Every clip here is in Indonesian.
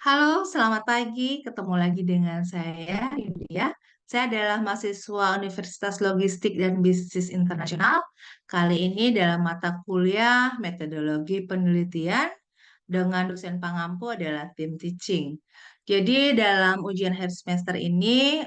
Halo, selamat pagi. Ketemu lagi dengan saya, Yulia. Saya adalah mahasiswa Universitas Logistik dan Bisnis Internasional. Kali ini dalam mata kuliah Metodologi Penelitian dengan dosen pengampu adalah tim teaching. Jadi dalam ujian akhir semester ini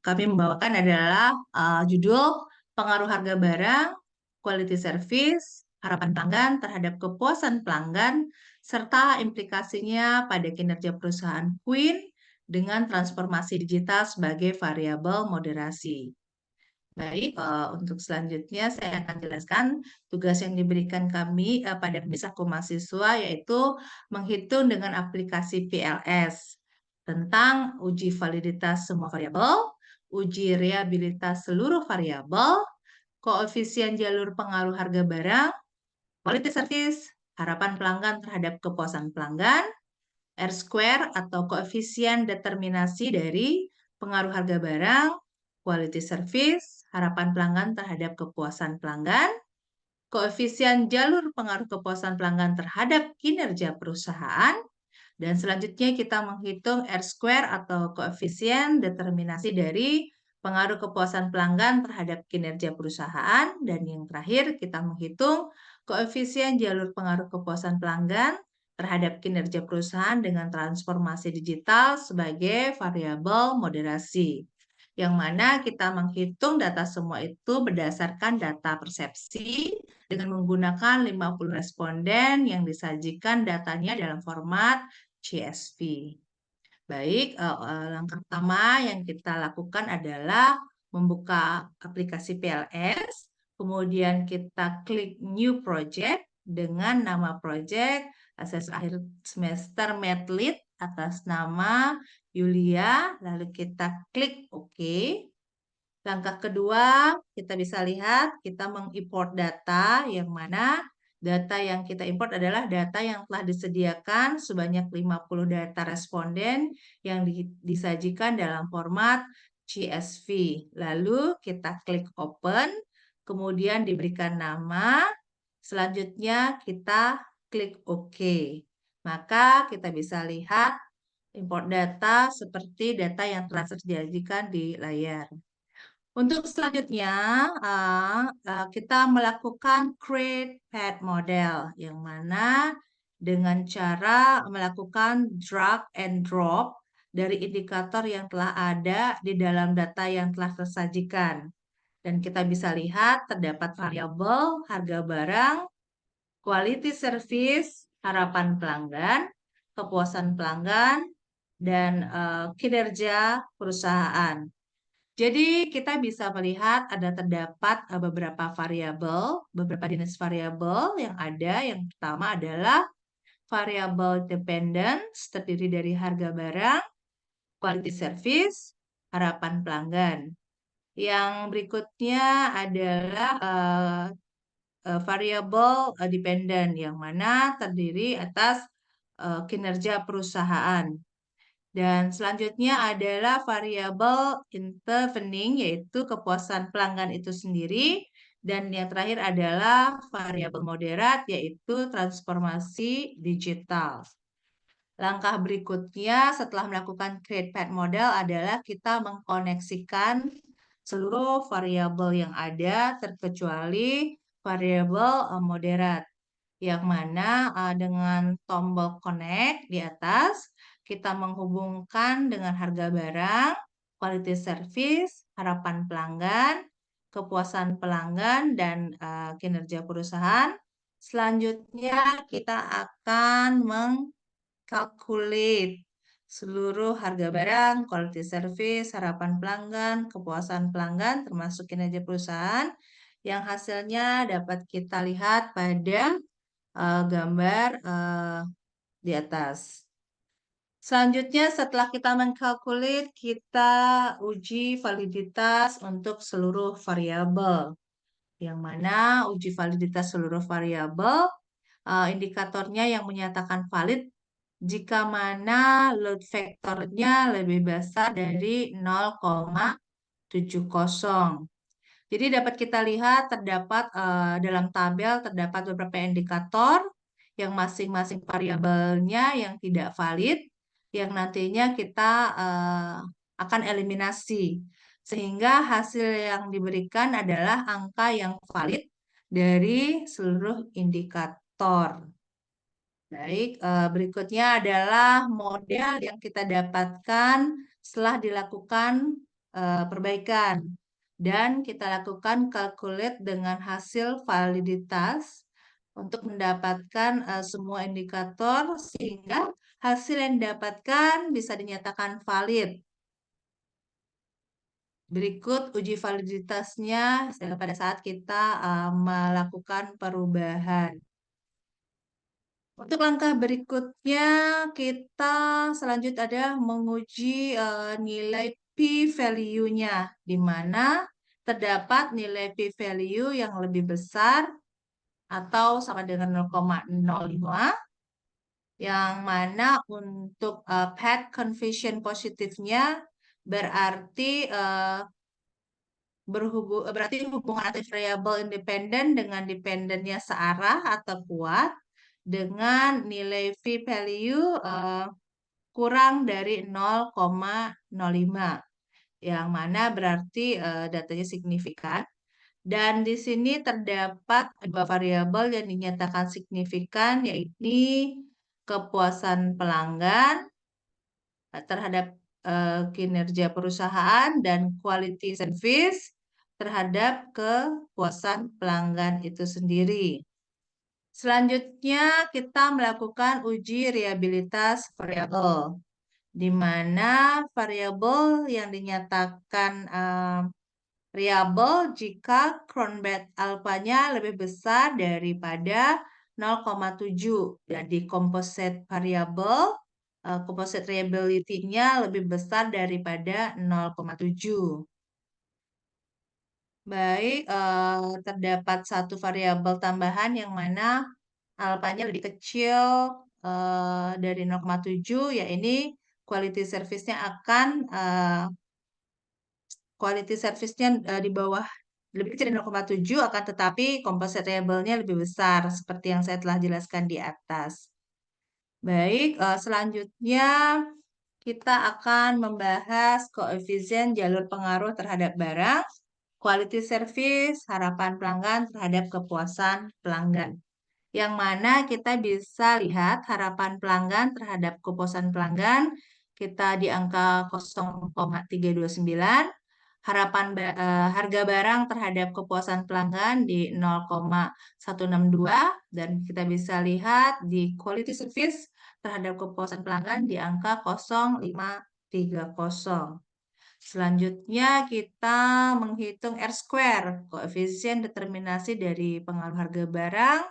kami membawakan adalah judul Pengaruh Harga Barang, Quality Service, Harapan Pelanggan terhadap Kepuasan Pelanggan, serta implikasinya pada kinerja perusahaan Queen dengan transformasi digital sebagai variabel moderasi. Baik, untuk selanjutnya saya akan jelaskan tugas yang diberikan kami pada pemisahku mahasiswa, yaitu menghitung dengan aplikasi PLS tentang uji validitas semua variabel, uji reliabilitas seluruh variabel, koefisien jalur pengaruh harga barang, quality service, harapan pelanggan terhadap kepuasan pelanggan, R-square atau koefisien determinasi dari pengaruh harga barang, quality service, harapan pelanggan terhadap kepuasan pelanggan, koefisien jalur pengaruh kepuasan pelanggan terhadap kinerja perusahaan, dan selanjutnya kita menghitung R-square atau koefisien determinasi dari pengaruh kepuasan pelanggan terhadap kinerja perusahaan, dan yang terakhir kita menghitung koefisien jalur pengaruh kepuasan pelanggan terhadap kinerja perusahaan dengan transformasi digital sebagai variabel moderasi. Yang mana kita menghitung data semua itu berdasarkan data persepsi dengan menggunakan 50 responden yang disajikan datanya dalam format CSV. Baik, langkah pertama yang kita lakukan adalah membuka aplikasi PLS, kemudian kita klik New Project dengan nama project asesmen akhir semester Medlit atas nama Yulia, lalu kita klik OK. Langkah kedua, kita bisa lihat kita mengimport data yang mana data yang kita import adalah data yang telah disediakan sebanyak 50 data responden yang disajikan dalam format CSV. Lalu kita klik open, kemudian diberikan nama, selanjutnya kita klik OK. Maka kita bisa lihat import data seperti data yang telah tersajikan di layar. Untuk selanjutnya, kita melakukan create path model, yang mana dengan cara melakukan drag and drop dari indikator yang telah ada di dalam data yang telah tersajikan. Dan kita bisa lihat terdapat variabel harga barang, quality service, harapan pelanggan, kepuasan pelanggan, dan kinerja perusahaan. Jadi kita bisa melihat ada terdapat beberapa variabel, beberapa jenis variabel yang ada. Yang pertama adalah variabel dependence, terdiri dari harga barang, quality service, harapan pelanggan. Yang berikutnya adalah variabel dependent, yang mana terdiri atas kinerja perusahaan. Dan selanjutnya adalah variabel intervening, yaitu kepuasan pelanggan itu sendiri. Dan yang terakhir adalah variabel moderat, yaitu transformasi digital. Langkah berikutnya setelah melakukan create path model adalah kita mengkoneksikan seluruh variabel yang ada terkecuali variabel moderat, yang mana dengan tombol connect di atas kita menghubungkan dengan harga barang, quality service, harapan pelanggan, kepuasan pelanggan, dan kinerja perusahaan. Selanjutnya kita akan mengkalkulate seluruh harga barang, quality service, harapan pelanggan, kepuasan pelanggan, termasuk kinerja perusahaan, yang hasilnya dapat kita lihat pada gambar di atas. Selanjutnya, setelah kita mengkalkulate, kita uji validitas untuk seluruh variabel. Yang mana uji validitas seluruh variabel, indikatornya yang menyatakan valid jika mana load factornya lebih besar dari 0,70. Jadi dapat kita lihat terdapat dalam tabel terdapat beberapa indikator yang masing-masing variabelnya yang tidak valid, yang nantinya kita akan eliminasi. Sehingga hasil yang diberikan adalah angka yang valid dari seluruh indikator. Baik, berikutnya adalah model yang kita dapatkan setelah dilakukan perbaikan. Dan kita lakukan calculate dengan hasil validitas untuk mendapatkan semua indikator sehingga hasil yang didapatkan bisa dinyatakan valid. Berikut uji validitasnya pada saat kita melakukan perubahan. Untuk langkah berikutnya, kita selanjutnya ada menguji nilai p-value-nya, di mana terdapat nilai p-value yang lebih besar atau sama dengan 0,05, yang mana untuk path coefficient positifnya berarti berarti hubungan antar variabel independen dengan dependennya searah atau kuat dengan nilai p-value kurang dari 0,05, yang mana berarti datanya signifikan. Dan di sini terdapat dua variabel yang dinyatakan signifikan, yaitu kepuasan pelanggan terhadap kinerja perusahaan dan quality service terhadap kepuasan pelanggan itu sendiri. Selanjutnya, kita melakukan uji reliabilitas variabel, di mana variabel yang dinyatakan reliable jika Cronbet alfanya lebih besar daripada 0,7. Jadi composite variable, composite reliability-nya lebih besar daripada 0,7. Baik, terdapat satu variabel tambahan yang mana alfanya lebih kecil dari 0,7, yaitu quality service-nya akan di bawah lebih kecil dari 0,7, akan tetapi composite variable-nya lebih besar seperti yang saya telah jelaskan di atas. Baik, selanjutnya kita akan membahas koefisien jalur pengaruh terhadap barang, quality service, harapan pelanggan terhadap kepuasan pelanggan. Yang mana kita bisa lihat harapan pelanggan terhadap kepuasan pelanggan kita di angka 0,329, harapan harga barang terhadap kepuasan pelanggan di 0,162, dan kita bisa lihat di quality service terhadap kepuasan pelanggan di angka 0,530. Selanjutnya kita menghitung R-square, koefisien determinasi dari pengaruh harga barang,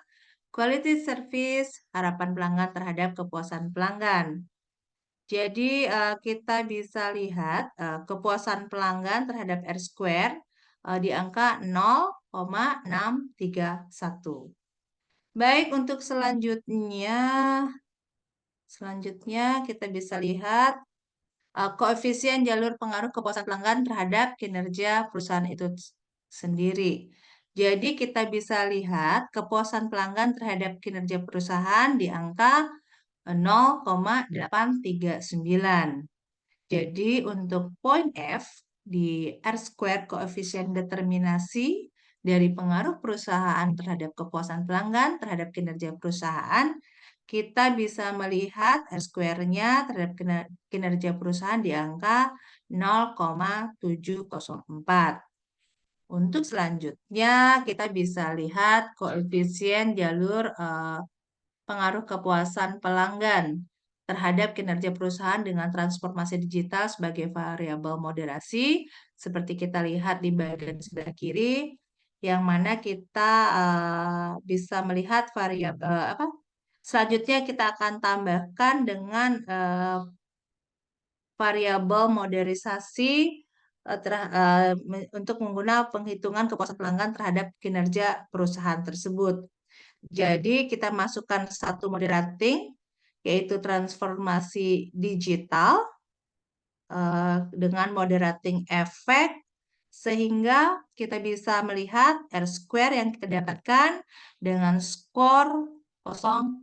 quality service, harapan pelanggan terhadap kepuasan pelanggan. Jadi kita bisa lihat kepuasan pelanggan terhadap R-square di angka 0,631. Baik, untuk selanjutnya kita bisa lihat koefisien jalur pengaruh kepuasan pelanggan terhadap kinerja perusahaan itu sendiri. Jadi kita bisa lihat kepuasan pelanggan terhadap kinerja perusahaan di angka 0,839. Jadi untuk poin F di R-square koefisien determinasi dari pengaruh perusahaan terhadap kepuasan pelanggan terhadap kinerja perusahaan, kita bisa melihat R-square-nya terhadap kinerja perusahaan di angka 0,704. Untuk selanjutnya, kita bisa lihat koefisien jalur pengaruh kepuasan pelanggan terhadap kinerja perusahaan dengan transformasi digital sebagai variabel moderasi, seperti kita lihat di bagian sebelah kiri, yang mana kita bisa melihat variabel selanjutnya kita akan tambahkan dengan variabel modernisasi untuk menggunakan penghitungan kepuasan pelanggan terhadap kinerja perusahaan tersebut. Jadi kita masukkan satu moderating, yaitu transformasi digital dengan moderating efek, sehingga kita bisa melihat R-square yang kita dapatkan dengan skor 0,0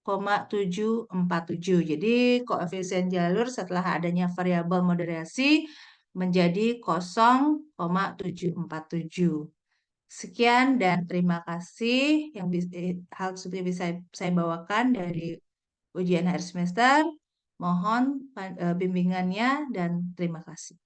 0,747. Jadi koefisien jalur setelah adanya variabel moderasi menjadi 0,747. Sekian dan terima kasih yang hal seperti bisa saya bawakan dari ujian akhir semester. Mohon bimbingannya dan terima kasih.